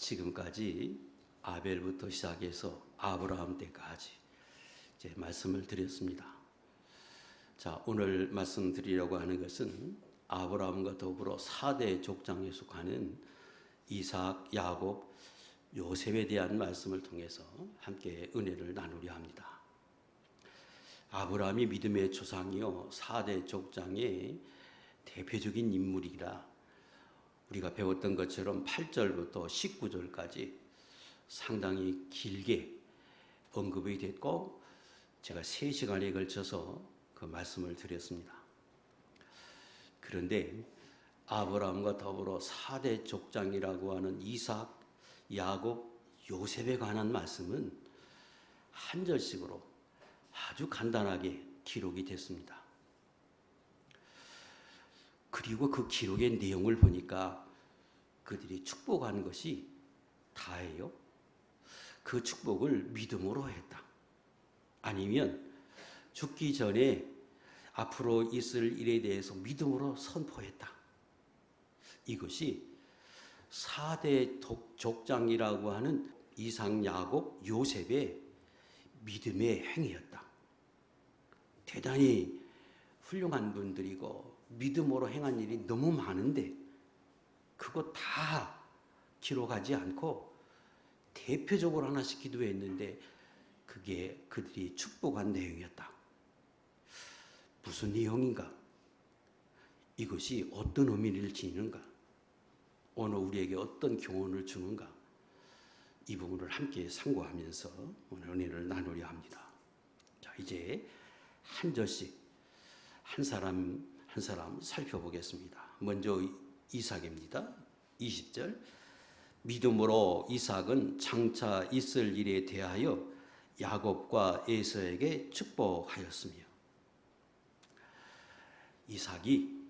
지금까지 아벨부터 시작해서 아브라함 때까지 이제 말씀을 드렸습니다. 자, 오늘 말씀드리려고 하는 것은 아브라함과 더불어 4대 족장에 속하는 이삭, 야곱, 요셉에 대한 말씀을 통해서 함께 은혜를 나누려 합니다. 아브라함이 믿음의 조상이요 4대 족장의 대표적인 인물이라 우리가 배웠던 것처럼 8절부터 19절까지 상당히 길게 언급이 됐고 제가 3시간에 걸쳐서 그 말씀을 드렸습니다. 그런데 아브라함과 더불어 4대 족장이라고 하는 이삭, 야곱, 요셉에 관한 말씀은 한 절씩으로 아주 간단하게 기록이 됐습니다. 그리고 그 기록의 내용을 보니까 그들이 축복한 것이 다예요. 그 축복을 믿음으로 했다. 아니면 죽기 전에 앞으로 있을 일에 대해서 믿음으로 선포했다. 이것이 4대 족장이라고 하는 이삭, 야곱, 요셉의 믿음의 행위였다. 대단히 훌륭한 분들이고 믿음으로 행한 일이 너무 많은데 그거 다 기록하지 않고 대표적으로 하나씩 기도했는데 그게 그들이 축복한 내용이었다. 무슨 내용인가? 이것이 어떤 의미를 지니는가? 오늘 우리에게 어떤 교훈을 주는가? 이 부분을 함께 상고하면서 오늘 은혜를 나누려 합니다. 자, 이제 한 절씩 한 사람 한 사람 살펴보겠습니다. 먼저 이삭입니다. 20절 믿음으로 이삭은 장차 있을 일에 대하여 야곱과 에서에게 축복하였으며 이삭이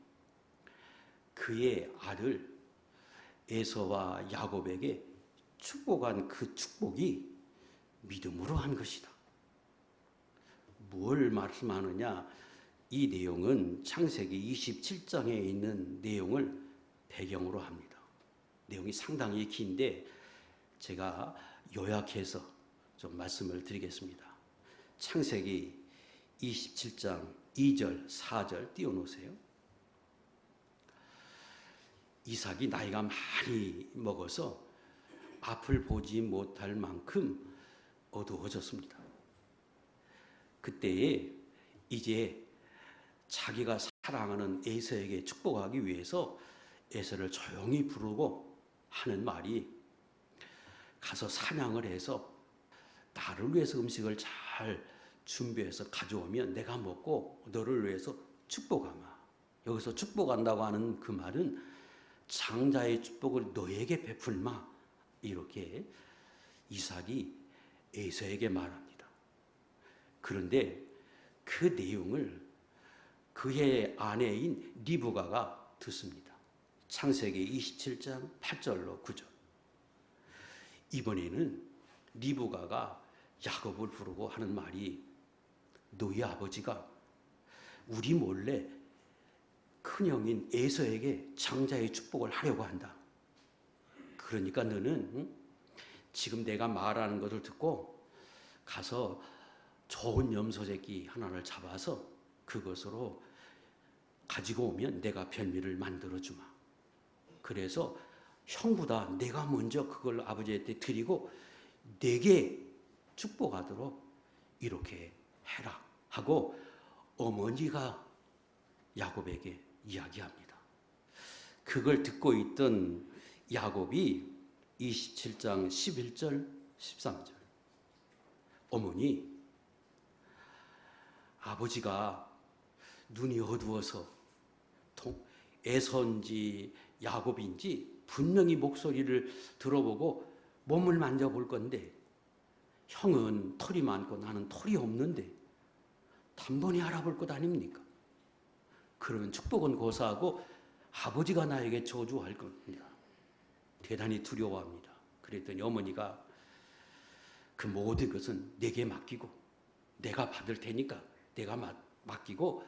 그의 아들 에서와 야곱에게 축복한 그 축복이 믿음으로 한 것이다. 뭘 말씀하느냐? 이 내용은 창세기 27장에 있는 내용을 배경으로 합니다. 내용이 상당히 긴데 제가 요약해서 좀 말씀을 드리겠습니다. 창세기 27장 2절, 4절 띄워놓으세요. 이삭이 나이가 많이 먹어서 앞을 보지 못할 만큼 어두워졌습니다. 그때에 이제 자기가 사랑하는 에서에게 축복하기 위해서 에서를 조용히 부르고 하는 말이 가서 사냥을 해서 나를 위해서 음식을 잘 준비해서 가져오면 내가 먹고 너를 위해서 축복하마. 여기서 축복한다고 하는 그 말은 장자의 축복을 너에게 베풀마. 이렇게 이삭이 에서에게 말합니다. 그런데 그 내용을 그의 아내인 리브가가 듣습니다. 창세기 27장 8절로 9절. 이번에는 리브가가 야곱을 부르고 하는 말이 너희 아버지가 우리 몰래 큰형인 에서에게 장자의 축복을 하려고 한다. 그러니까 너는 지금 내가 말하는 것을 듣고 가서 좋은 염소 새끼 하나를 잡아서 그것으로 가지고 오면 내가 별미를 만들어주마. 그래서 형보다 내가 먼저 그걸 아버지한테 드리고 내게 축복하도록 이렇게 해라 하고 어머니가 야곱에게 이야기합니다. 그걸 듣고 있던 야곱이 27장 11절 13절 어머니 아버지가 눈이 어두워서 에서인지 야곱인지 분명히 목소리를 들어보고 몸을 만져볼 건데 형은 털이 많고 나는 털이 없는데 단번에 알아볼 것 아닙니까? 그러면 축복은 고사하고 아버지가 나에게 저주할 겁니다. 대단히 두려워합니다. 그랬더니 어머니가 그 모든 것은 내게 맡기고 내가 받을 테니까 내가 맡기고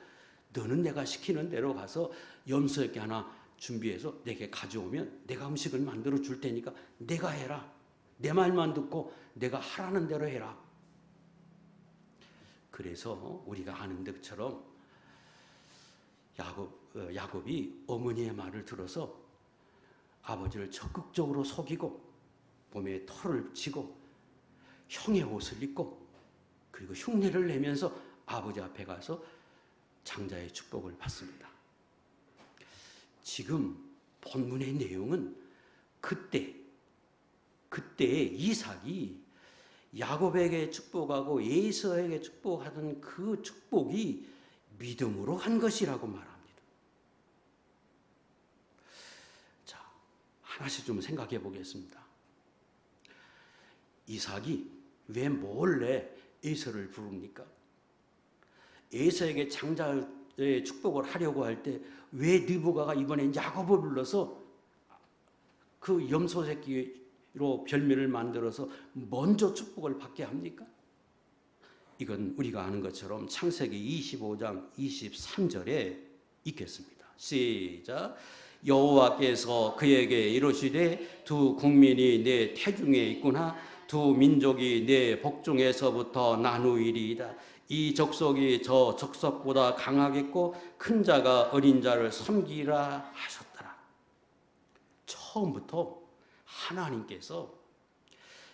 너는 내가 시키는 대로 가서 염소새끼 하나 준비해서 내게 가져오면 내가 음식을 만들어 줄 테니까 내가 해라. 내 말만 듣고 내가 하라는 대로 해라. 그래서 우리가 아는 것처럼 야곱이 어머니의 말을 들어서 아버지를 적극적으로 속이고 몸에 털을 치고 형의 옷을 입고 그리고 흉내를 내면서 아버지 앞에 가서 장자의 축복을 받습니다. 지금 본문의 내용은 그때 이삭이 야곱에게 축복하고 에서에게 축복하던 그 축복이 믿음으로 한 것이라고 말합니다. 자, 하나씩 좀 생각해 보겠습니다. 이삭이 왜 몰래 에서를 부릅니까? 에서에게 장자의 축복을 하려고 할 때 왜 리브가가 이번엔 야곱을 불러서 그 염소 새끼로 별명을 만들어서 먼저 축복을 받게 합니까? 이건 우리가 아는 것처럼 창세기 25장 23절에 있겠습니다. 시작. 여호와께서 그에게 이르시되 두 국민이 내 태중에 있구나. 두 민족이 내 복중에서부터 나누이리이다. 이 족속이 저 족속보다 강하겠고 큰 자가 어린 자를 섬기라 하셨더라. 처음부터 하나님께서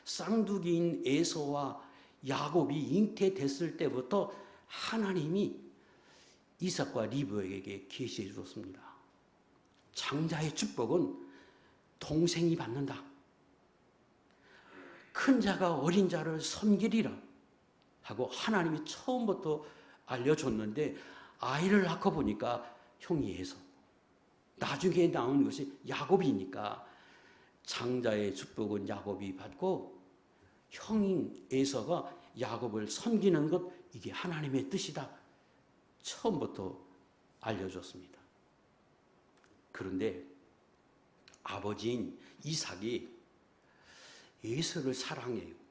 쌍둥이인 에서와 야곱이 잉태됐을 때부터 하나님이 이삭과 리브에게 계시해 주었습니다. 장자의 축복은 동생이 받는다. 큰 자가 어린 자를 섬기리라 하고 하나님이 처음부터 알려줬는데 아이를 낳고 보니까 형이 에서, 나중에 나온 것이 야곱이니까 장자의 축복은 야곱이 받고 형인 에서가 야곱을 섬기는 것, 이게 하나님의 뜻이다. 처음부터 알려줬습니다. 그런데 아버지인 이삭이 에서를 사랑해요.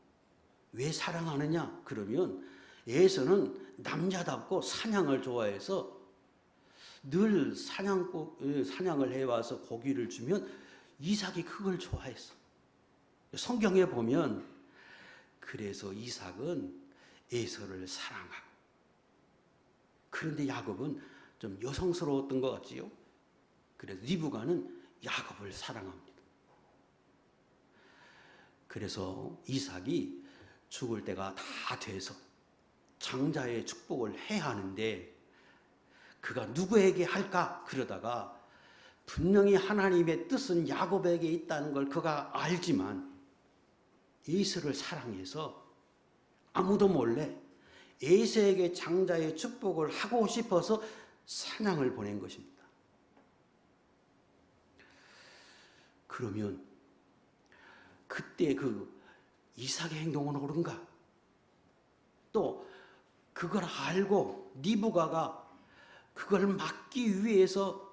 왜 사랑하느냐? 그러면 에서는 남자답고 사냥을 좋아해서 늘 사냥을 해와서 고기를 주면 이삭이 그걸 좋아했어. 성경에 보면 그래서 이삭은 에서를 사랑하고, 그런데 야곱은 좀 여성스러웠던 것 같지요. 그래서 리브가는 야곱을 사랑합니다. 그래서 이삭이 죽을 때가 다 돼서 장자의 축복을 해야 하는데 그가 누구에게 할까? 그러다가 분명히 하나님의 뜻은 야곱에게 있다는 걸 그가 알지만 에서를 사랑해서 아무도 몰래 에서에게 장자의 축복을 하고 싶어서 사냥을 보낸 것입니다. 그러면 그때 그 이삭의 행동은 옳은가? 또 그걸 알고 리브가가 그걸 막기 위해서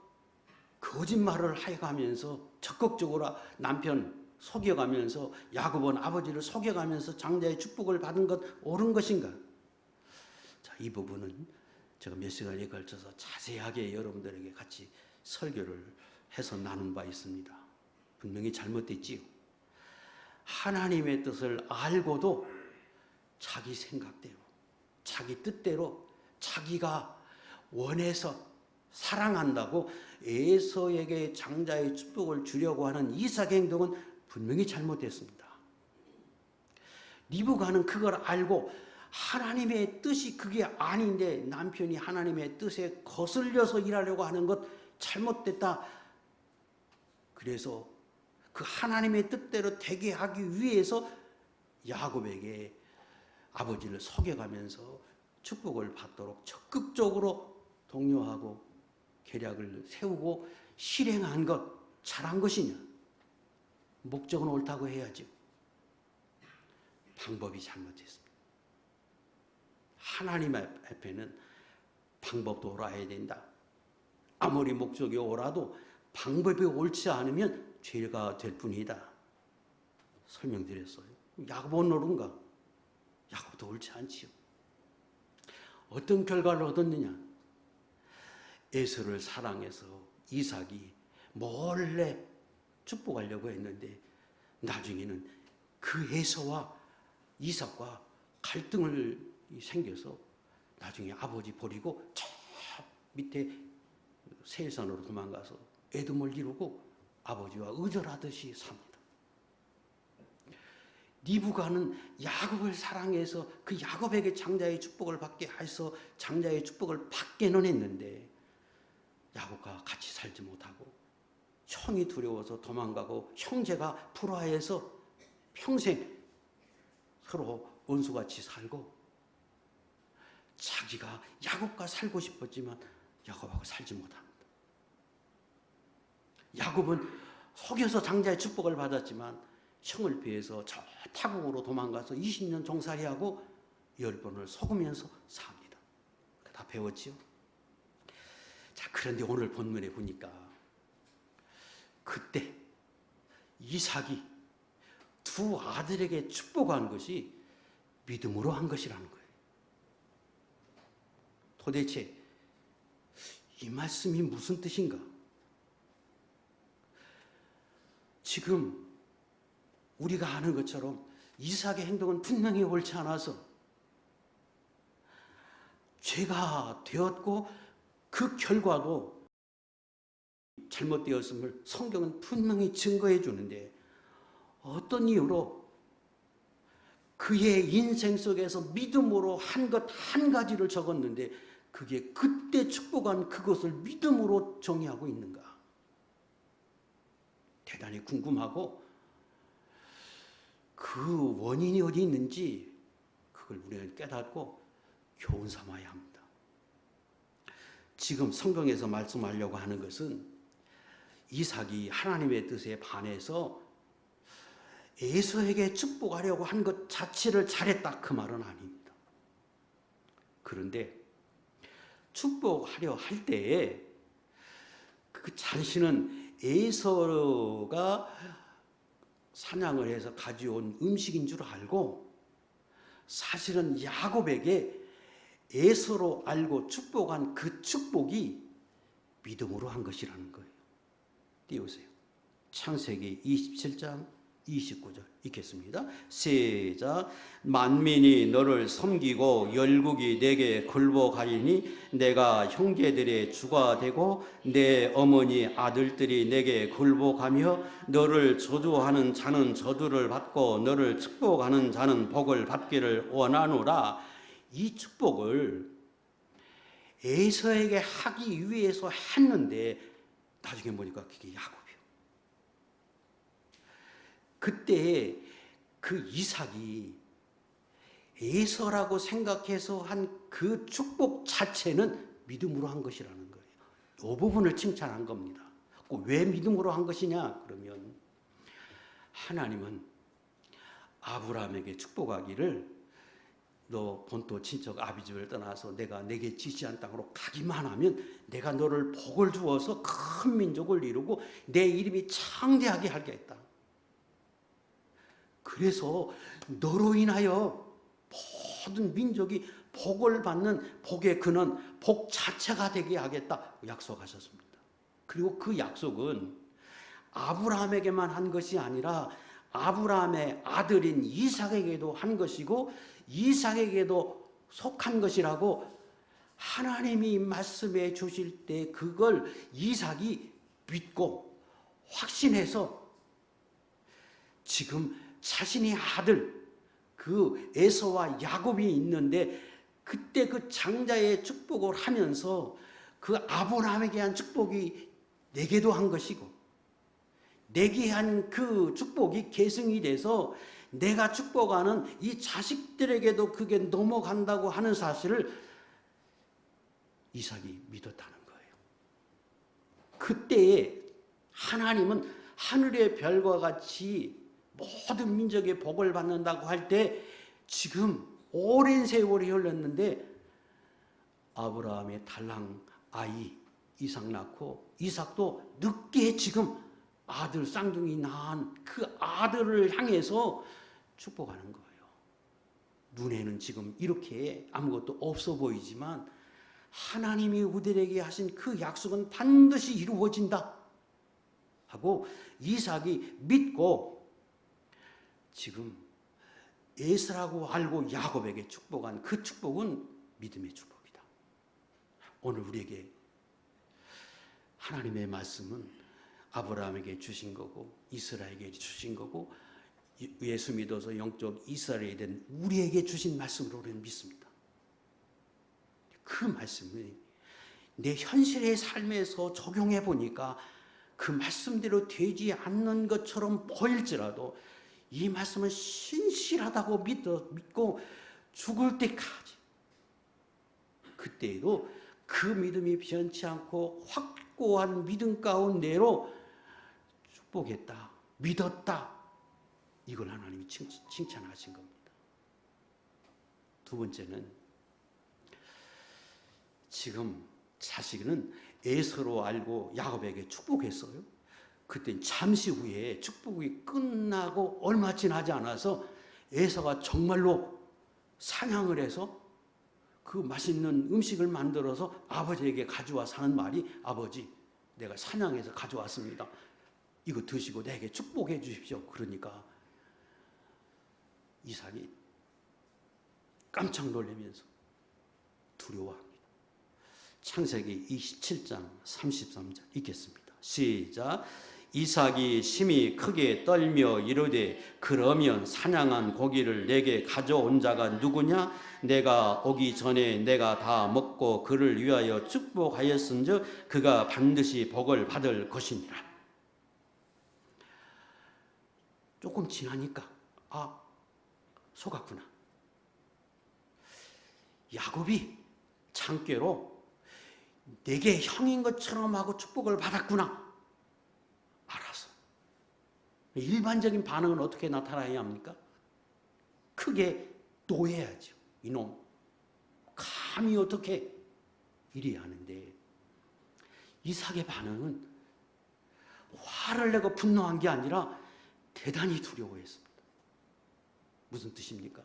거짓말을 해가면서 적극적으로 남편 속여가면서 야곱은 아버지를 속여가면서 장자의 축복을 받은 것 옳은 것인가? 자, 이 부분은 제가 몇 시간에 걸쳐서 자세하게 여러분들에게 같이 설교를 해서 나눈 바 있습니다. 분명히 잘못됐지요. 하나님의 뜻을 알고도 자기 생각대로, 자기 뜻대로, 자기가 원해서 사랑한다고 에서에게 장자의 축복을 주려고 하는 이삭의 행동은 분명히 잘못됐습니다. 리브가는 그걸 알고 하나님의 뜻이 그게 아닌데 남편이 하나님의 뜻에 거슬려서 일하려고 하는 것 잘못됐다. 그래서 그 하나님의 뜻대로 되게 하기 위해서 야곱에게 아버지를 속여가면서 축복을 받도록 적극적으로 독려하고 계략을 세우고 실행한 것, 잘한 것이냐? 목적은 옳다고 해야죠. 방법이 잘못됐습니다. 하나님 앞에는 방법도 옳아야 된다. 아무리 목적이 옳아도 방법이 옳지 않으면 죄가 될 뿐이다. 설명드렸어요. 야곱은 옳은가? 야곱도 옳지 않지요. 어떤 결과를 얻었느냐? 에서를 사랑해서 이삭이 몰래 축복하려고 했는데 나중에는 그 에서와 이삭과 갈등을 생겨서 나중에 아버지 버리고 저 밑에 세일산으로 도망가서 에돔을 이루고 아버지와 의절하듯이 삽니다. 리브가는 야곱을 사랑해서 그 야곱에게 장자의 축복을 받게 해서 장자의 축복을 받게는 했는데 야곱과 같이 살지 못하고 형이 두려워서 도망가고 형제가 불화해서 평생 서로 원수같이 살고 자기가 야곱과 살고 싶었지만 야곱하고 살지 못합니다. 야곱은 속여서 장자의 축복을 받았지만 형을 피해서 저 타국으로 도망가서 20년 종살이하고 10번을 속으면서 삽니다. 다 배웠지요? 자, 그런데 오늘 본문에 보니까 그때 이삭이 두 아들에게 축복한 것이 믿음으로 한 것이라는 거예요. 도대체 이 말씀이 무슨 뜻인가? 지금 우리가 아는 것처럼 이삭의 행동은 분명히 옳지 않아서 죄가 되었고 그 결과도 잘못되었음을 성경은 분명히 증거해 주는데 어떤 이유로 그의 인생 속에서 믿음으로 한 것 한 가지를 적었는데 그게 그때 축복한 그것을 믿음으로 정의하고 있는가? 대단히 궁금하고 그 원인이 어디 있는지 그걸 우리는 깨닫고 교훈 삼아야 합니다. 지금 성경에서 말씀하려고 하는 것은 이삭이 하나님의 뜻에 반해서 에서에게 축복하려고 한 것 자체를 잘했다 그 말은 아닙니다. 그런데 축복하려 할 때에 그 자신은 에서가 사냥을 해서 가져온 음식인 줄 알고 사실은 야곱에게 에서로 알고 축복한 그 축복이 믿음으로 한 것이라는 거예요. 띄우세요. 창세기 27장 29절 읽겠습니다. 시작. 만민이 너를 섬기고 열국이 내게 굴복하리니 내가 형제들의 주가 되고 내 어머니 아들들이 내게 굴복하며 너를 저주하는 자는 저주를 받고 너를 축복하는 자는 복을 받기를 원하노라. 이 축복을 에서에게 하기 위해서 했는데 나중에 보니까 그게 야곱이에요. 그때 그 이삭이 에서라고 생각해서 한 그 축복 자체는 믿음으로 한 것이라는 거예요. 이 부분을 칭찬한 겁니다. 왜 믿음으로 한 것이냐? 그러면 하나님은 아브라함에게 축복하기를 너 본토 친척 아비집을 떠나서 내가 내게 지시한 땅으로 가기만 하면 내가 너를 복을 주어서 큰 민족을 이루고 내 이름이 창대하게 하겠다. 그래서 너로 인하여 모든 민족이 복을 받는 복의 근원, 복 자체가 되게 하겠다 약속하셨습니다. 그리고 그 약속은 아브라함에게만 한 것이 아니라 아브라함의 아들인 이삭에게도 한 것이고 이삭에게도 속한 것이라고 하나님이 말씀해 주실 때 그걸 이삭이 믿고 확신해서 지금 자신의 아들 그 에서와 야곱이 있는데 그때 그 장자의 축복을 하면서 그 아브라함에게 한 축복이 내게도 한 것이고 내게 한 그 축복이 계승이 돼서 내가 축복하는 이 자식들에게도 그게 넘어간다고 하는 사실을 이삭이 믿었다는 거예요. 그때에 하나님은 하늘의 별과 같이 모든 민족의 복을 받는다고 할 때 지금 오랜 세월이 흘렀는데 아브라함의 달랑 아이 이삭 낳고 이삭도 늦게 지금 아들 쌍둥이 낳은 그 아들을 향해서 축복하는 거예요. 눈에는 지금 이렇게 아무것도 없어 보이지만 하나님이 우리에게 하신 그 약속은 반드시 이루어진다. 하고 이삭이 믿고 지금 에서라고 알고 야곱에게 축복한 그 축복은 믿음의 축복이다. 오늘 우리에게 하나님의 말씀은 아브라함에게 주신 거고 이스라엘에게 주신 거고 예수 믿어서 영적 이스라엘이 된 우리에게 주신 말씀으로 우리는 믿습니다. 그 말씀을 내 현실의 삶에서 적용해 보니까 그 말씀대로 되지 않는 것처럼 보일지라도 이 말씀은 신실하다고 믿고 죽을 때까지 그때에도 그 믿음이 변치 않고 확고한 믿음 가운데로 축복했다, 믿었다, 이걸 하나님이 칭찬하신 겁니다. 두 번째는 지금 자식은 에서로 알고 야곱에게 축복했어요. 그때 잠시 후에 축복이 끝나고 얼마 지나지 않아서 에서가 정말로 사냥을 해서 그 맛있는 음식을 만들어서 아버지에게 가져와서 하는 말이 아버지 내가 사냥해서 가져왔습니다. 이거 드시고 내게 축복해 주십시오. 그러니까 이삭이 깜짝 놀라면서 두려워합니다. 창세기 27장 33절 읽겠습니다. 시작. 이삭이 심히 크게 떨며 이르되 그러면 사냥한 고기를 내게 가져온 자가 누구냐? 내가 오기 전에 내가 다 먹고 그를 위하여 축복하였은즉 그가 반드시 복을 받을 것이니라. 조금 지나니까 속았구나. 야곱이 창꾀로 내게 형인 것처럼 하고 축복을 받았구나. 알았어. 일반적인 반응은 어떻게 나타나야 합니까? 크게 노해야죠. 이놈 감히 어떻게 이리 하는데 이삭의 반응은 화를 내고 분노한 게 아니라 대단히 두려워했습니다. 무슨 뜻입니까?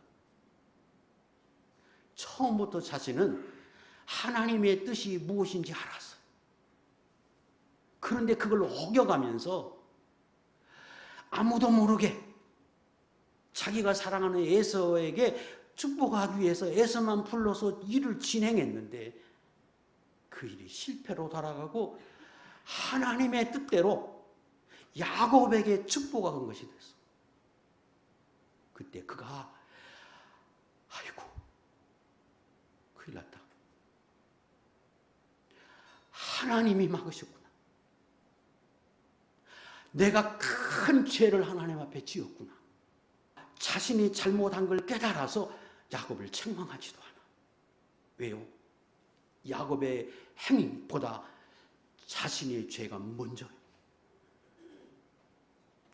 처음부터 자신은 하나님의 뜻이 무엇인지 알았어요. 그런데 그걸 어겨가면서 아무도 모르게 자기가 사랑하는 에서에게 축복하기 위해서 에서만 불러서 일을 진행했는데 그 일이 실패로 돌아가고 하나님의 뜻대로 야곱에게 축복한 것이 됐어. 그때 그가 아이고 큰일 났다. 하나님이 막으셨구나. 내가 큰 죄를 하나님 앞에 지었구나. 자신이 잘못한 걸 깨달아서 야곱을 책망하지도 않아. 왜요? 야곱의 행위보다 자신의 죄가 먼저예요.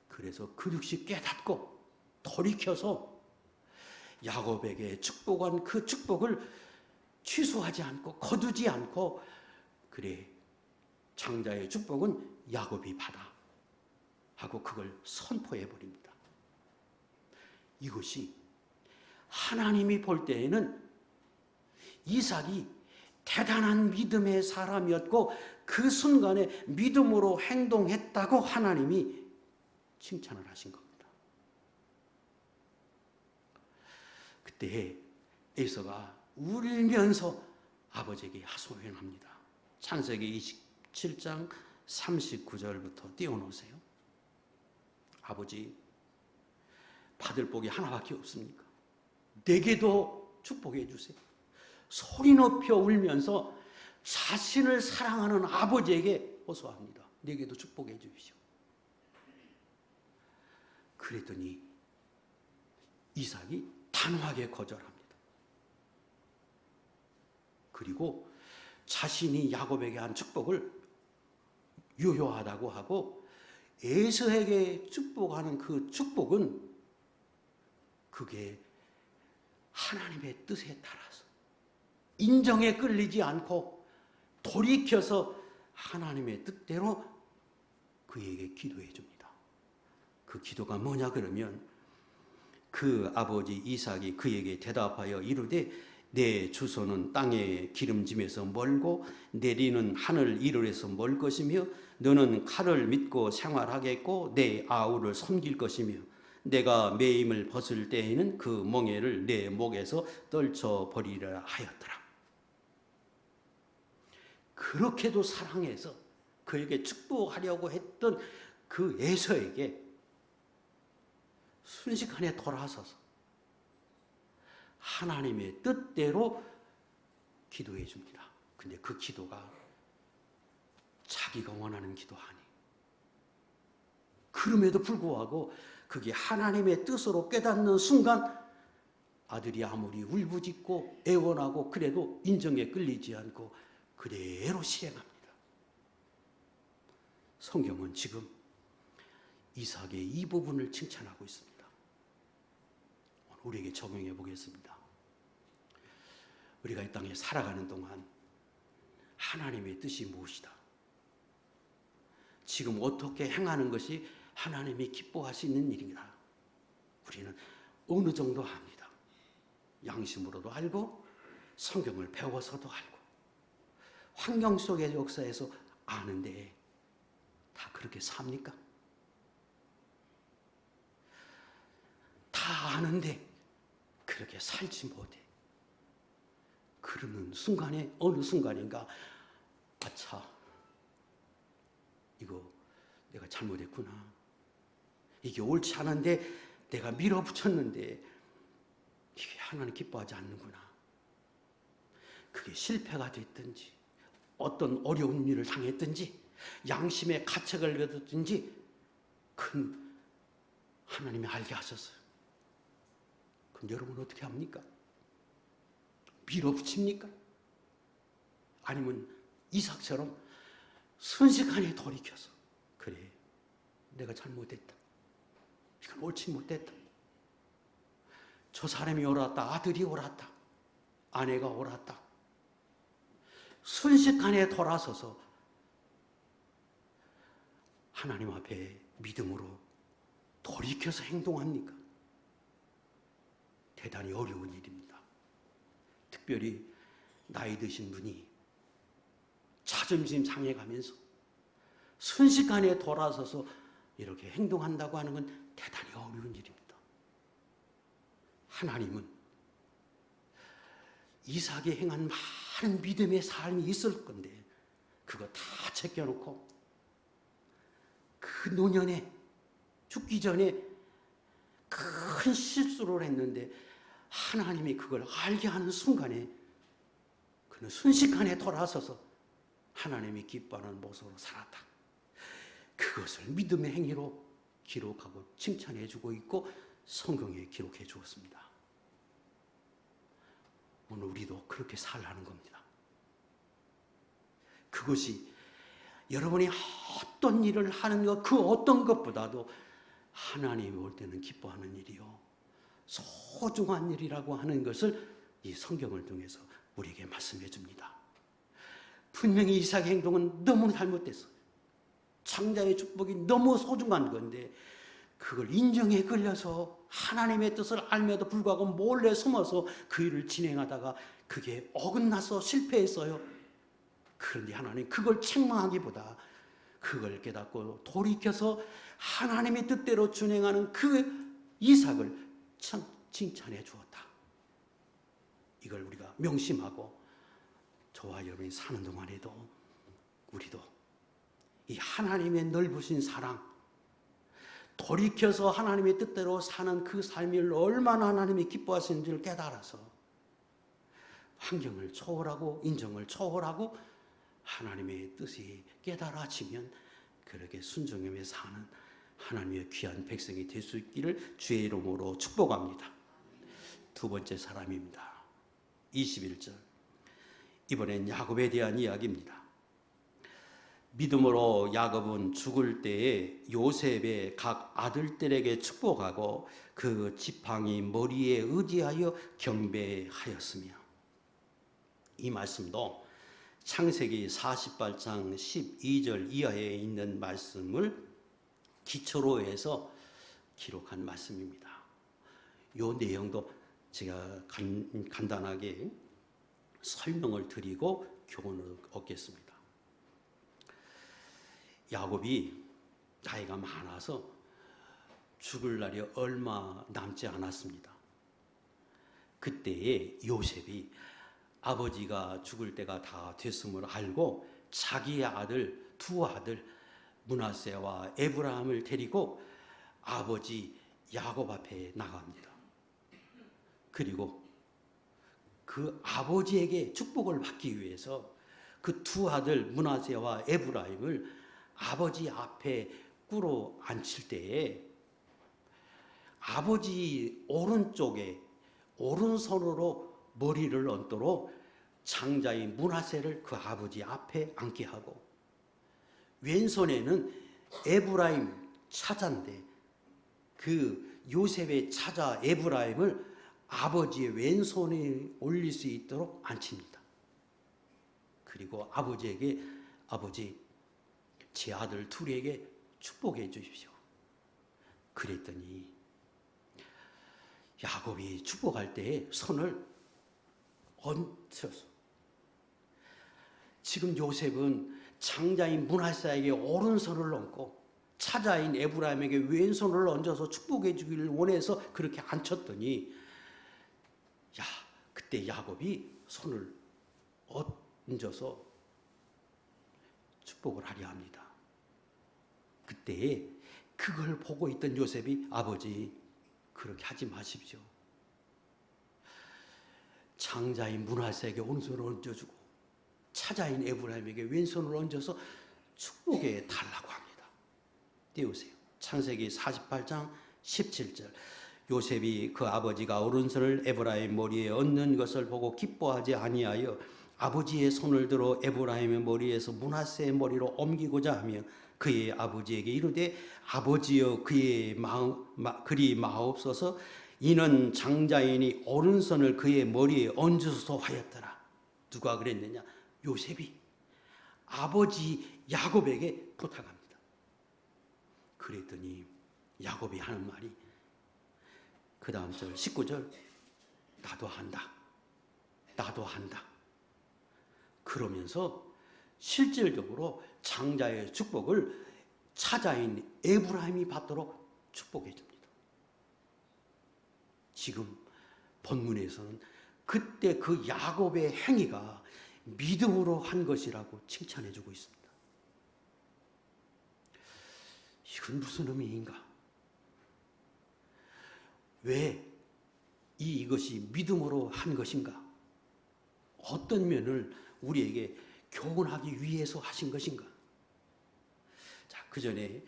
그래서 그릇이 깨닫고 돌이켜서 야곱에게 축복한 그 축복을 취소하지 않고 거두지 않고 그래 장자의 축복은 야곱이 받아 하고 그걸 선포해 버립니다. 이것이 하나님이 볼 때에는 이삭이 대단한 믿음의 사람이었고 그 순간에 믿음으로 행동했다고 하나님이 칭찬을 하신 겁니다. 그때 에서가 울면서 아버지에게 하소연합니다. 창세기 27장 39절부터 띄워놓으세요. 아버지, 받을 복이 하나밖에 없습니까? 내게도 축복해 주세요. 소리 높여 울면서 자신을 사랑하는 아버지에게 호소합니다. 내게도 축복해 주십시오. 그랬더니 이삭이 단호하게 거절합니다. 그리고 자신이 야곱에게 한 축복을 유효하다고 하고 에서에게 축복하는 그 축복은 그게 하나님의 뜻에 따라서 인정에 끌리지 않고 돌이켜서 하나님의 뜻대로 그에게 기도해 줍니다. 그 기도가 뭐냐 그러면 그 아버지 이삭이 그에게 대답하여 이르되 내 주소는 땅의 기름짐에서 멀고 내리는 하늘 이르러에서 멀 것이며 너는 칼을 믿고 생활하겠고 내 아우를 섬길 것이며 내가 매임을 벗을 때에는 그 멍에를 내 목에서 떨쳐버리려 하였더라. 그렇게도 사랑해서 그에게 축복하려고 했던 그 에서에게 순식간에 돌아서서 하나님의 뜻대로 기도해 줍니다. 근데 그 기도가 자기가 원하는 기도 아니. 그럼에도 불구하고 그게 하나님의 뜻으로 깨닫는 순간 아들이 아무리 울부짖고 애원하고 그래도 인정에 끌리지 않고 그대로 실행합니다. 성경은 지금 이삭의 이 부분을 칭찬하고 있습니다. 오늘 우리에게 적용해 보겠습니다. 우리가 이 땅에 살아가는 동안 하나님의 뜻이 무엇이다? 지금 어떻게 행하는 것이 하나님이 기뻐하시는 일이다. 우리는 어느 정도 압니다. 양심으로도 알고 성경을 배워서도 알고 환경 속의 역사에서 아는데 다 그렇게 삽니까? 다 아는데 그렇게 살지 못해. 그러는 순간에 어느 순간인가 아차 이거 내가 잘못했구나. 이게 옳지 않은데 내가 밀어붙였는데 이게 하나님 기뻐하지 않는구나. 그게 실패가 됐든지 어떤 어려운 일을 당했든지 양심의 가책을 받았든지 큰 하나님이 알게 하셨어요. 그럼 여러분 어떻게 합니까? 밀어붙입니까? 아니면 이삭처럼 순식간에 돌이켜서 그래 내가 잘못했다. 이건 옳지 못했다. 저 사람이 옳았다. 아들이 옳았다. 아내가 옳았다. 순식간에 돌아서서 하나님 앞에 믿음으로 돌이켜서 행동합니까? 대단히 어려운 일입니다. 특별히 나이 드신 분이 자존심 상해가면서 순식간에 돌아서서 이렇게 행동한다고 하는 건 대단히 어려운 일입니다. 하나님은 이삭이 행한 많은 믿음의 삶이 있을 건데 그거 다 제껴놓고 그 노년에 죽기 전에 큰 실수를 했는데 하나님이 그걸 알게 하는 순간에 그는 순식간에 돌아서서 하나님이 기뻐하는 모습으로 살았다. 그것을 믿음의 행위로 기록하고 칭찬해 주고 있고 성경에 기록해 주었습니다. 오늘 우리도 그렇게 살라는 겁니다. 그것이 여러분이 어떤 일을 하는 것, 그 어떤 것보다도 하나님이 올 때는 기뻐하는 일이요. 소중한 일이라고 하는 것을 이 성경을 통해서 우리에게 말씀해 줍니다. 분명히 이삭의 행동은 너무 잘못됐어요. 장자의 축복이 너무 소중한 건데 그걸 인정에 끌려서 하나님의 뜻을 알면도 불구하고 몰래 숨어서 그 일을 진행하다가 그게 어긋나서 실패했어요. 그런데 하나님 그걸 책망하기보다 그걸 깨닫고 돌이켜서 하나님의 뜻대로 준행하는 그 이삭을 칭찬해 주었다. 이걸 우리가 명심하고 저와 여러분이 사는 동안에도 우리도 이 하나님의 넓으신 사랑, 돌이켜서 하나님의 뜻대로 사는 그 삶을 얼마나 하나님이 기뻐하시는지를 깨달아서 환경을 초월하고 인정을 초월하고 하나님의 뜻이 깨달아지면 그렇게 순종하며 사는 하나님의 귀한 백성이 될 수 있기를 주의 이름으로 축복합니다. 두 번째 사람입니다. 21절. 이번엔 야곱에 대한 이야기입니다. 믿음으로 야곱은 죽을 때에 요셉의 각 아들들에게 축복하고 그 지팡이 머리에 의지하여 경배하였으며 이 말씀도 창세기 48장 12절 이하에 있는 말씀을 기초로 해서 기록한 말씀입니다. 이 내용도 제가 간단하게 설명을 드리고 교훈을 얻겠습니다. 야곱이 나이가 많아서 죽을 날이 얼마 남지 않았습니다. 그때에 요셉이 아버지가 죽을 때가 다 됐음을 알고 자기의 두 아들 므낫세와 에브라임을 데리고 아버지 야곱 앞에 나갑니다. 그리고 그 아버지에게 축복을 받기 위해서 그 두 아들 므낫세와 에브라임을 아버지 앞에 꿇어 앉힐 때에 아버지 오른쪽에 오른손으로 머리를 얹도록 장자인 므낫세를 그 아버지 앞에 앉게 하고 왼손에는 에브라임 차자인데 그 요셉의 차자 에브라임을 아버지의 왼손에 올릴 수 있도록 앉힙니다. 그리고 아버지에게 아버지 제 아들 둘에게 축복해 주십시오. 그랬더니 야곱이 축복할 때 손을 얹혀서 지금 요셉은 장자인 므낫세에게 오른손을 얹고 차자인 에브라임에게 왼손을 얹어서 축복해 주기를 원해서 그렇게 앉혔더니 그때 야곱이 손을 얹어서 축복을 하려 합니다. 그때 그걸 보고 있던 요셉이 아버지 그렇게 하지 마십시오. 장자인 므낫세에게 오른손을 얹어주고 차자인 에브라임에게 왼손을 얹어서 축복해 달라고 합니다. 띄우세요. 창세기 48장 17절. 요셉이 그 아버지가 오른손을 에브라임 머리에 얹는 것을 보고 기뻐하지 아니하여 아버지의 손을 들어 에브라임의 머리에서 므낫세의 머리로 옮기고자 하며 그의 아버지에게 이르되 아버지여 그리 마옵소서 이는 장자인이 오른손을 그의 머리에 얹어서 하였더라. 누가 그랬느냐? 요셉이 아버지 야곱에게 부탁합니다. 그랬더니 야곱이 하는 말이 그 다음 절 19절 나도 한다. 그러면서 실질적으로 장자의 축복을 차자인 에브라임이 받도록 축복해 줍니다. 지금 본문에서는 그때 그 야곱의 행위가 믿음으로 한 것이라고 칭찬해 주고 있습니다. 이건 무슨 의미인가? 왜 이것이 믿음으로 한 것인가? 어떤 면을 우리에게 교훈하기 위해서 하신 것인가? 자, 그 전에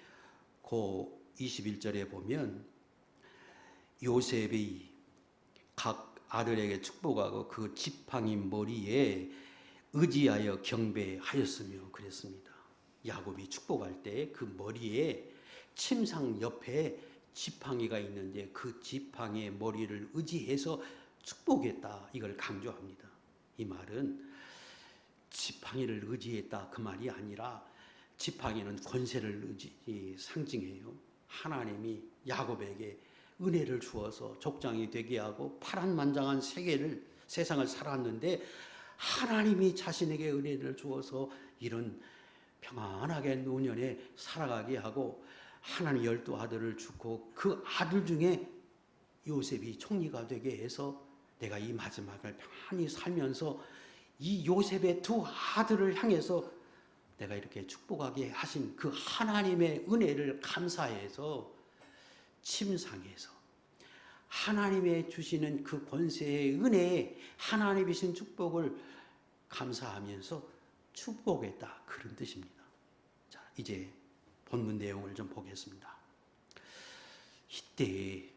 그 21절에 보면 요셉이 각 아들에게 축복하고 그 지팡이 머리에 의지하여 경배하였으며 그랬습니다. 야곱이 축복할 때 그 머리에 침상 옆에 지팡이가 있는데 그 지팡이의 머리를 의지해서 축복했다. 이걸 강조합니다. 이 말은 지팡이를 의지했다 그 말이 아니라 지팡이는 권세를 상징해요. 하나님이 야곱에게 은혜를 주어서 족장이 되게 하고 파란만장한 세상을 살았는데 하나님이 자신에게 은혜를 주어서 이런 평안하게 노년에 살아가게 하고 하나님 12아들을 주고 그 아들 중에 요셉이 총리가 되게 해서 내가 이 마지막을 평안히 살면서 이 요셉의 두 아들을 향해서 내가 이렇게 축복하게 하신 그 하나님의 은혜를 감사해서 침상에서 하나님의 주시는 그 권세의 은혜에 하나님이 주신 축복을 감사하면서 축복했다. 그런 뜻입니다. 자, 이제 본문 내용을 좀 보겠습니다. 이때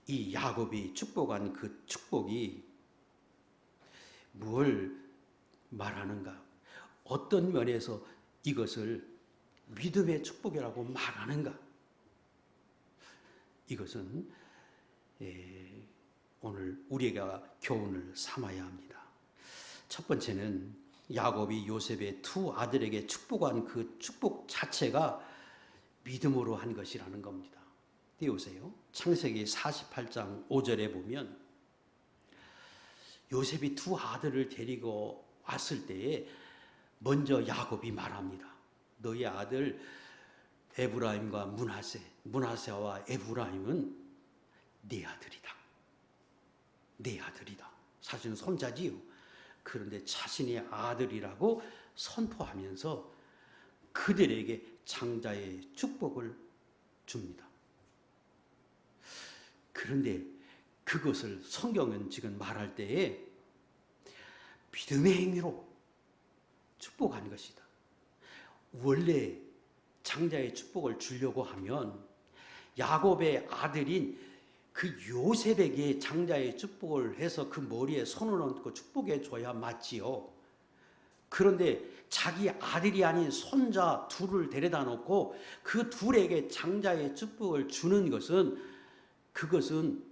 이 야곱이 축복한 그 축복이 뭘 말하는가? 어떤 면에서 이것을 믿음의 축복이라고 말하는가? 이것은 오늘 우리가 교훈을 삼아야 합니다. 첫 번째는 야곱이 요셉의 두 아들에게 축복한 그 축복 자체가 믿음으로 한 것이라는 겁니다. 띄우세요. 창세기 48장 5절에 보면 요셉이 두 아들을 데리고 왔을 때에 먼저 야곱이 말합니다. 너희 아들 에브라임과 문하세와 에브라임은 네 아들이다. 네 아들이다. 사실은 손자지요. 그런데 자신의 아들이라고 선포하면서 그들에게 장자의 축복을 줍니다. 그런데 그것을 성경은 지금 말할 때에 믿음의 행위로 축복한 것이다. 원래 장자의 축복을 주려고 하면 야곱의 아들인 그 요셉에게 장자의 축복을 해서 그 머리에 손을 얹고 축복해 줘야 맞지요. 그런데 자기 아들이 아닌 손자 둘을 데려다 놓고 그 둘에게 장자의 축복을 주는 것은 그것은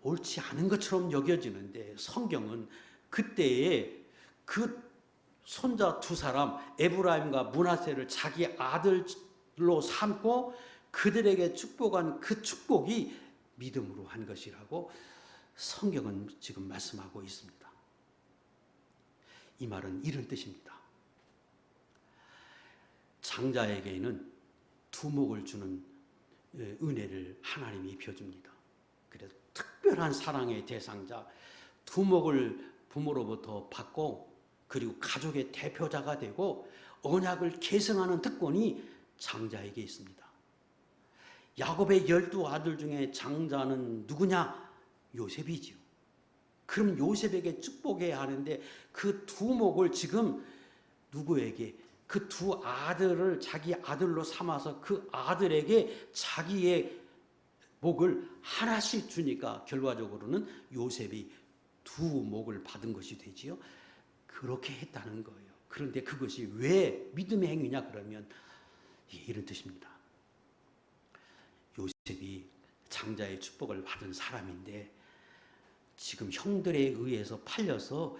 옳지 않은 것처럼 여겨지는데 성경은 그때에 그 손자 두 사람 에브라임과 므낫세를 자기 아들로 삼고 그들에게 축복한 그 축복이 믿음으로 한 것이라고 성경은 지금 말씀하고 있습니다. 이 말은 이런 뜻입니다. 장자에게는 두목을 주는 은혜를 하나님이 입혀줍니다. 그래서 특별한 사랑의 대상자 두목을 부모로부터 받고 그리고 가족의 대표자가 되고 언약을 계승하는 특권이 장자에게 있습니다. 야곱의 12아들 중에 장자는 누구냐? 요셉이지요. 그럼 요셉에게 축복해야 하는데 그 두목을 지금 누구에게? 그 두 아들을 자기 아들로 삼아서 그 아들에게 자기의 목을 하나씩 주니까 결과적으로는 요셉이 두 목을 받은 것이 되지요. 그렇게 했다는 거예요. 그런데 그것이 왜 믿음의 행위냐 그러면 이런 뜻입니다. 요셉이 장자의 축복을 받은 사람인데 지금 형들에 의해서 팔려서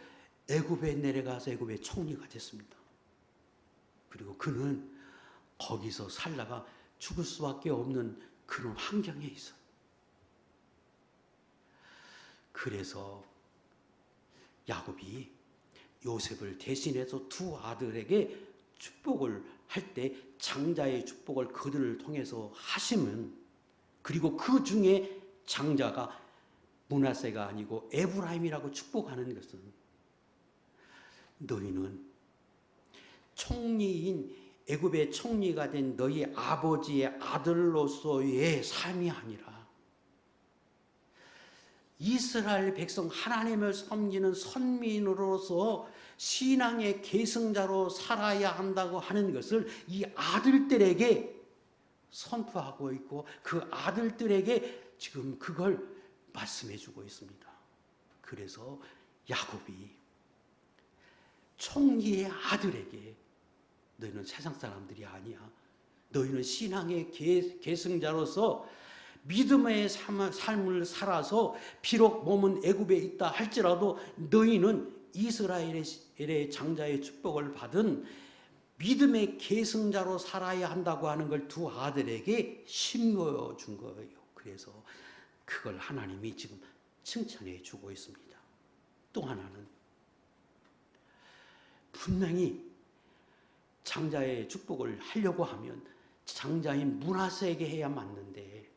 애굽에 내려가서 애굽의 총리가 됐습니다. 그리고 그는 거기서 살다가 죽을 수밖에 없는 그런 환경에 있어요. 그래서 야곱이 요셉을 대신해서 두 아들에게 축복을 할 때 장자의 축복을 그들을 통해서 하시면 그리고 그 중에 장자가 므낫세가 아니고 에브라임이라고 축복하는 것은 너희는 총리인 애굽의 총리가 된 너희 아버지의 아들로서의 삶이 아니라 이스라엘 백성 하나님을 섬기는 선민으로서 신앙의 계승자로 살아야 한다고 하는 것을 이 아들들에게 선포하고 있고 그 아들들에게 지금 그걸 말씀해 주고 있습니다. 그래서 야곱이 총리의 아들에게 너희는 세상 사람들이 아니야. 너희는 신앙의 계승자로서 믿음의 삶을 살아서 비록 몸은 애굽에 있다 할지라도 너희는 이스라엘의 장자의 축복을 받은 믿음의 계승자로 살아야 한다고 하는 걸 두 아들에게 심겨 준 거예요. 그래서 그걸 하나님이 지금 칭찬해 주고 있습니다. 또 하나는 분명히 장자의 축복을 하려고 하면 장자인 므낫세에게 해야 맞는데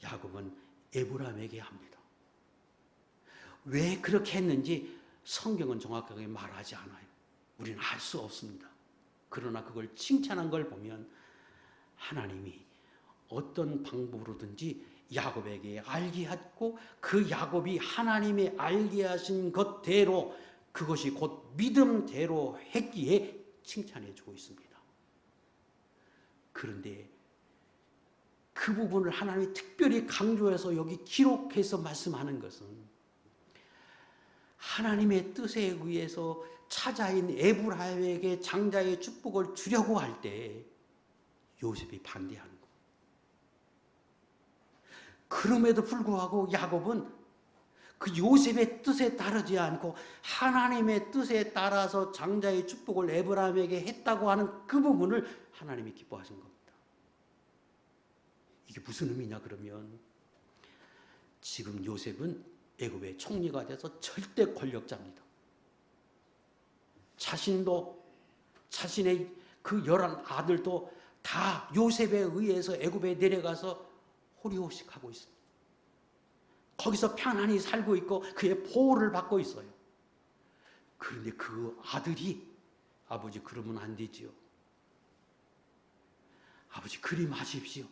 야곱은 에브라임에게 합니다. 왜 그렇게 했는지 성경은 정확하게 말하지 않아요. 우리는 알 수 없습니다. 그러나 그걸 칭찬한 걸 보면 하나님이 어떤 방법으로든지 야곱에게 알게 했고 그 야곱이 하나님의 알게 하신 것대로 그것이 곧 믿음대로 했기에 칭찬해 주고 있습니다. 그런데 그 부분을 하나님이 특별히 강조해서 여기 기록해서 말씀하는 것은 하나님의 뜻에 의해서 차자인 에브라임에게 장자의 축복을 주려고 할 때 요셉이 반대하는 것. 그럼에도 불구하고 야곱은 그 요셉의 뜻에 따르지 않고 하나님의 뜻에 따라서 장자의 축복을 에브라임에게 했다고 하는 그 부분을 하나님이 기뻐하신 겁니다. 이게 무슨 의미냐 그러면 지금 요셉은 애굽의 총리가 돼서 절대 권력자입니다. 자신도 자신의 그 11 아들도 다 요셉에 의해서 애굽에 내려가서 호리호식하고 있습니다. 거기서 편안히 살고 있고 그의 보호를 받고 있어요. 그런데 그 아들이 아버지 그러면 안 되지요. 아버지 그리 마십시오.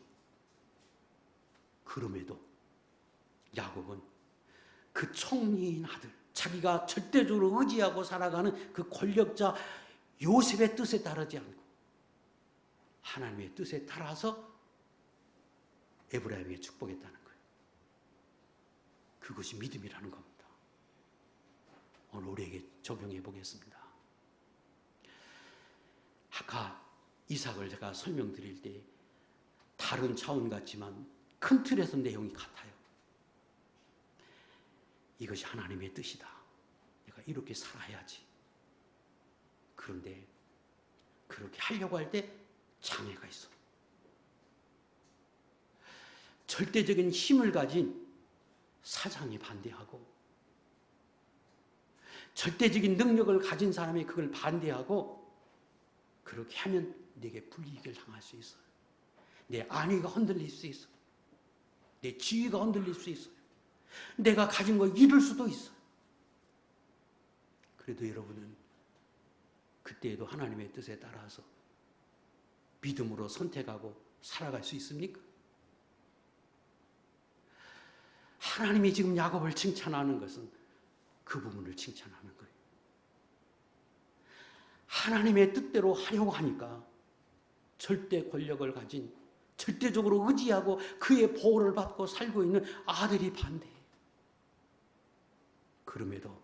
그럼에도 야곱은 그 총리인 아들, 자기가 절대적으로 의지하고 살아가는 그 권력자 요셉의 뜻에 따르지 않고 하나님의 뜻에 따라서 에브라임에게 축복했다는 거예요. 그것이 믿음이라는 겁니다. 오늘 우리에게 적용해 보겠습니다. 아까 이삭을 제가 설명드릴 때 다른 차원 같지만 큰 틀에서 내용이 같아요. 이것이 하나님의 뜻이다. 내가 이렇게 살아야지. 그런데 그렇게 하려고 할 때 장애가 있어. 절대적인 힘을 가진 사장이 반대하고 절대적인 능력을 가진 사람이 그걸 반대하고 그렇게 하면 내게 불이익을 당할 수 있어요. 내 안위가 흔들릴 수 있어요. 내 지위가 흔들릴 수 있어요. 내가 가진 거 잃을 수도 있어요. 그래도 여러분은 그때에도 하나님의 뜻에 따라서 믿음으로 선택하고 살아갈 수 있습니까? 하나님이 지금 야곱을 칭찬하는 것은 그 부분을 칭찬하는 거예요. 하나님의 뜻대로 하려고 하니까 절대 권력을 가진 절대적으로 의지하고 그의 보호를 받고 살고 있는 아들이 반대해. 그럼에도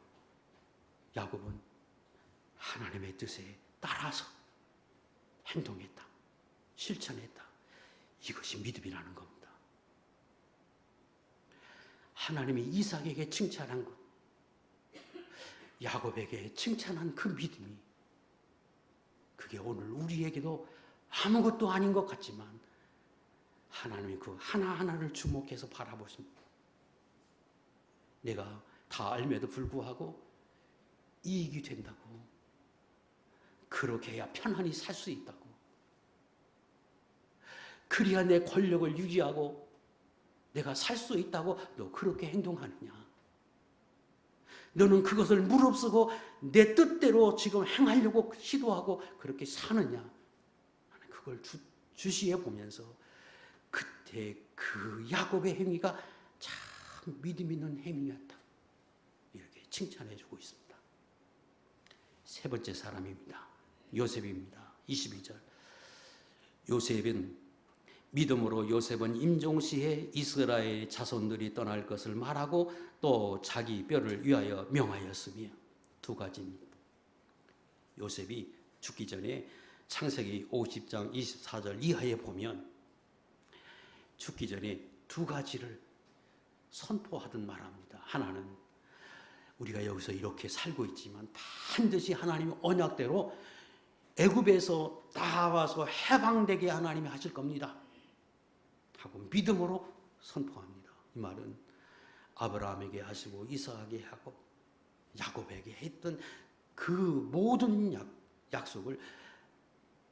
야곱은 하나님의 뜻에 따라서 행동했다. 실천했다. 이것이 믿음이라는 겁니다. 하나님이 이삭에게 칭찬한 것, 야곱에게 칭찬한 그 믿음이 그게 오늘 우리에게도 아무것도 아닌 것 같지만 하나님이 그 하나하나를 주목해서 바라보십니다. 내가 다 알매도 불구하고 이익이 된다고, 그렇게 해야 편안히 살 수 있다고, 그래야 내 권력을 유지하고 내가 살 수 있다고 너 그렇게 행동하느냐? 너는 그것을 무릅쓰고 내 뜻대로 지금 행하려고 시도하고 그렇게 사느냐? 나는 그걸 주시해 보면서 그때 그 야곱의 행위가 참 믿음 있는 행위였다. 이렇게 칭찬해 주고 있습니다. 세 번째 사람입니다. 요셉입니다. 22절. 요셉은 믿음으로 요셉은 임종시에 이스라엘 자손들이 떠날 것을 말하고 또 자기 뼈를 위하여 명하였으며, 두 가지입니다. 요셉이 죽기 전에 창세기 50장 24절 이하에 보면 죽기 전에 두 가지를 선포하듯 말합니다. 하나는 우리가 여기서 이렇게 살고 있지만 반드시 하나님의 언약대로 애굽에서 나와서 해방되게 하나님이 하실 겁니다 하고 믿음으로 선포합니다. 이 말은 아브라함에게 하시고 이삭에게 하고 야곱에게 했던 그 모든 약속을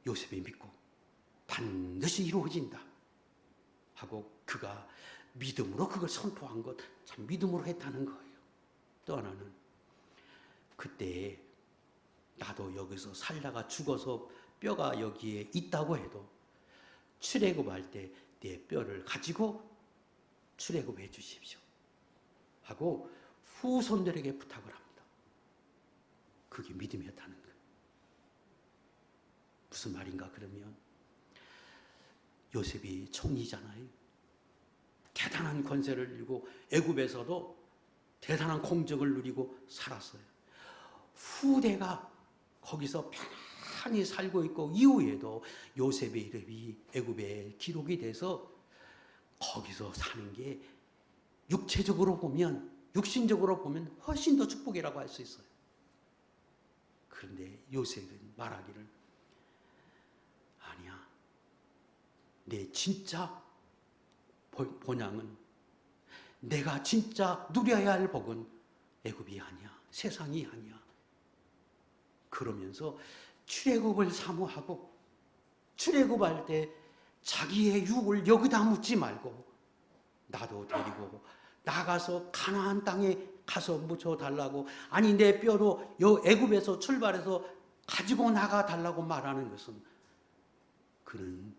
요셉이 믿고 반드시 이루어진다 하고 그가 믿음으로 그걸 선포한 것, 참 믿음으로 했다는 거예요. 또 하나는 그때 나도 여기서 살다가 죽어서 뼈가 여기에 있다고 해도 출애굽할 때 내 뼈를 가지고 출애굽해 주십시오 하고 후손들에게 부탁을 합니다. 그게 믿음이었다는 거예요. 무슨 말인가 그러면 요셉이 총리잖아요. 대단한 권세를 누리고 애굽에서도 대단한 공적을 누리고 살았어요. 후대가 거기서 편안히 살고 있고 이후에도 요셉의 이름이 애굽에 기록이 돼서 거기서 사는 게 육체적으로 보면, 육신적으로 보면 훨씬 더 축복이라고 할 수 있어요. 그런데 요셉은 말하기를 아니야, 내 진짜 본향은 내가 진짜 누려야 할 복은 애굽이 아니야, 세상이 아니야. 그러면서 출애굽을 사모하고 출애굽할 때 자기의 육을 여기다 묻지 말고 나도 데리고 나가서 가나안 땅에 가서 묻혀 달라고, 아니 내 뼈도 애굽에서 출발해서 가지고 나가 달라고 말하는 것은 그는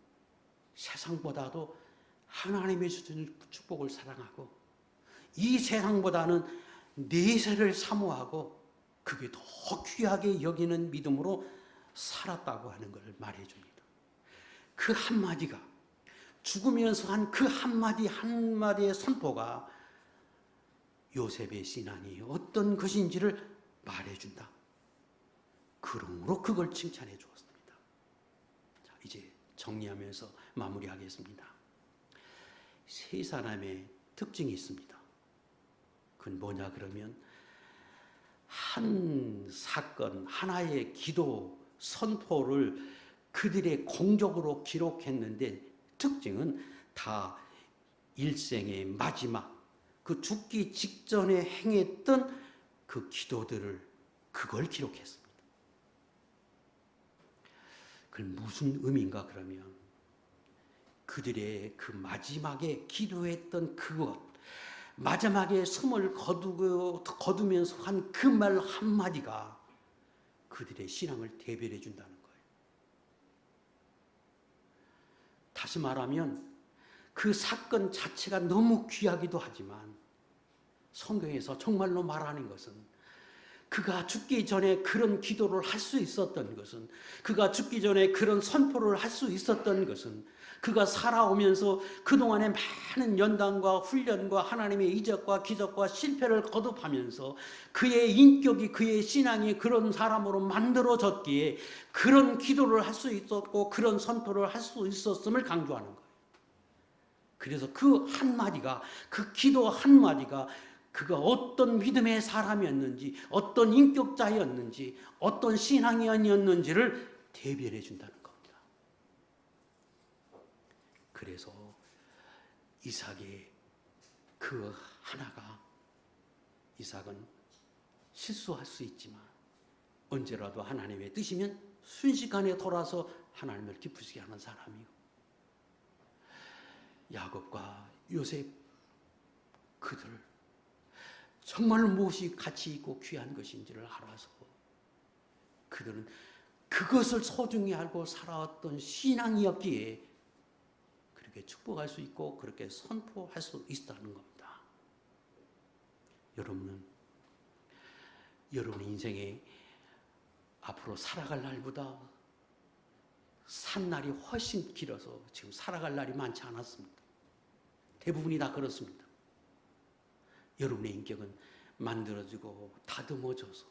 세상보다도 하나님의 주신 축복을 사랑하고 이 세상보다는 내세를 사모하고 그게 더 귀하게 여기는 믿음으로 살았다고 하는 걸 말해줍니다. 그 한마디가, 죽으면서 한 그 한마디 한마디의 선포가 요셉의 신앙이 어떤 것인지를 말해준다. 그러므로 그걸 칭찬해 주었습니다. 자, 이제 정리하면서 마무리하겠습니다. 세 사람의 특징이 있습니다. 그건 뭐냐 그러면 한 사건, 하나의 기도 선포를 그들의 공적으로 기록했는데 특징은 다 일생의 마지막, 그 죽기 직전에 행했던 그 기도들을 그걸 기록했습니다. 그건 무슨 의미인가 그러면 그들의 그 마지막에 기도했던 그것, 마지막에 숨을 거두면서 한 그 말 한마디가 그들의 신앙을 대변해 준다는 거예요. 다시 말하면 그 사건 자체가 너무 귀하기도 하지만 성경에서 정말로 말하는 것은 그가 죽기 전에 그런 기도를 할 수 있었던 것은, 그가 죽기 전에 그런 선포를 할 수 있었던 것은, 그가 살아오면서 그동안의 많은 연단과 훈련과 하나님의 이적과 기적과 실패를 거듭하면서 그의 인격이, 그의 신앙이 그런 사람으로 만들어졌기에 그런 기도를 할 수 있었고 그런 선포를 할 수 있었음을 강조하는 거예요. 그래서 그 한마디가, 그 기도 한마디가 그가 어떤 믿음의 사람이었는지, 어떤 인격자였는지, 어떤 신앙인이었는지를 대변해 준다는 겁니다. 그래서 이삭의 그 하나가, 이삭은 실수할 수 있지만 언제라도 하나님의 뜻이면 순식간에 돌아서 하나님을 기쁘시게 하는 사람이고, 야곱과 요셉 그들 정말 무엇이 가치 있고 귀한 것인지를 알아서 그들은 그것을 소중히 알고 살아왔던 신앙이었기에 그렇게 축복할 수 있고 그렇게 선포할 수 있다는 겁니다. 여러분은 여러분의 인생에 앞으로 살아갈 날보다 산 날이 훨씬 길어서 지금 살아갈 날이 많지 않았습니다. 대부분이 다 그렇습니다. 여러분의 인격은 만들어지고 다듬어져서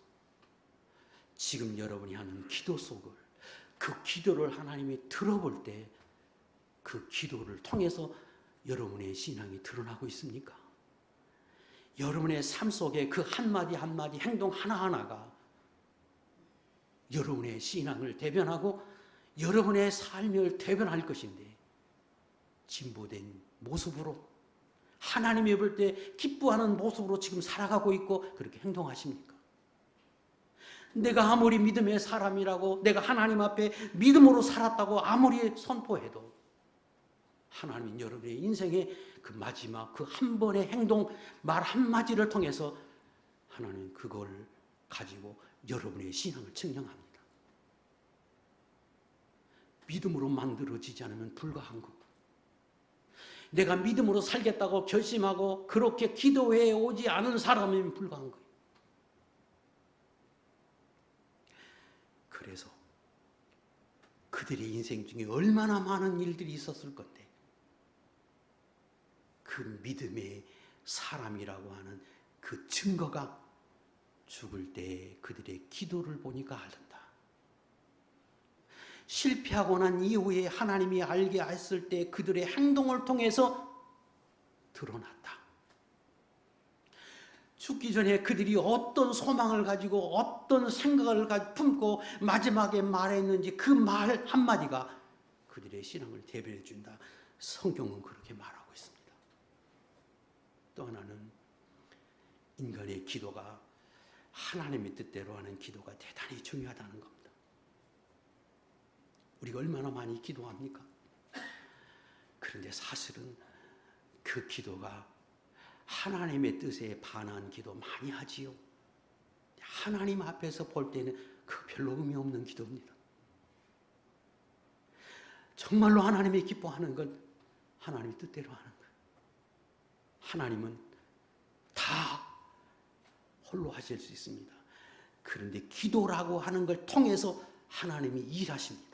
지금 여러분이 하는 기도 속을, 그 기도를 하나님이 들어볼 때 그 기도를 통해서 여러분의 신앙이 드러나고 있습니까? 여러분의 삶 속에 그 한마디 한마디 행동 하나하나가 여러분의 신앙을 대변하고 여러분의 삶을 대변할 것인데 진보된 모습으로, 하나님이 볼 때 기뻐하는 모습으로 지금 살아가고 있고 그렇게 행동하십니까? 내가 아무리 믿음의 사람이라고, 내가 하나님 앞에 믿음으로 살았다고 아무리 선포해도 하나님은 여러분의 인생의 그 마지막 그 한 번의 행동, 말 한마디를 통해서 하나님은 그걸 가지고 여러분의 신앙을 증명합니다. 믿음으로 만들어지지 않으면 불가한 것. 내가 믿음으로 살겠다고 결심하고 그렇게 기도해 오지 않은 사람이면 불가한 거예요. 그래서 그들의 인생 중에 얼마나 많은 일들이 있었을 건데 그 믿음의 사람이라고 하는 그 증거가 죽을 때 그들의 기도를 보니까 알던다. 실패하고 난 이후에 하나님이 알게 했을 때 그들의 행동을 통해서 드러났다. 죽기 전에 그들이 어떤 소망을 가지고 어떤 생각을 품고 마지막에 말했는지 그 말 한마디가 그들의 신앙을 대변해 준다. 성경은 그렇게 말하고 있습니다. 또 하나는 인간의 기도가 하나님의 뜻대로 하는 기도가 대단히 중요하다는 겁니다. 우리가 얼마나 많이 기도합니까? 그런데 사실은 그 기도가 하나님의 뜻에 반한 기도 많이 하지요. 하나님 앞에서 볼 때는 그 별로 의미 없는 기도입니다. 정말로 하나님이 기뻐하는 건 하나님의 뜻대로 하는 거예요. 하나님은 다 홀로 하실 수 있습니다. 그런데 기도라고 하는 걸 통해서 하나님이 일하십니다.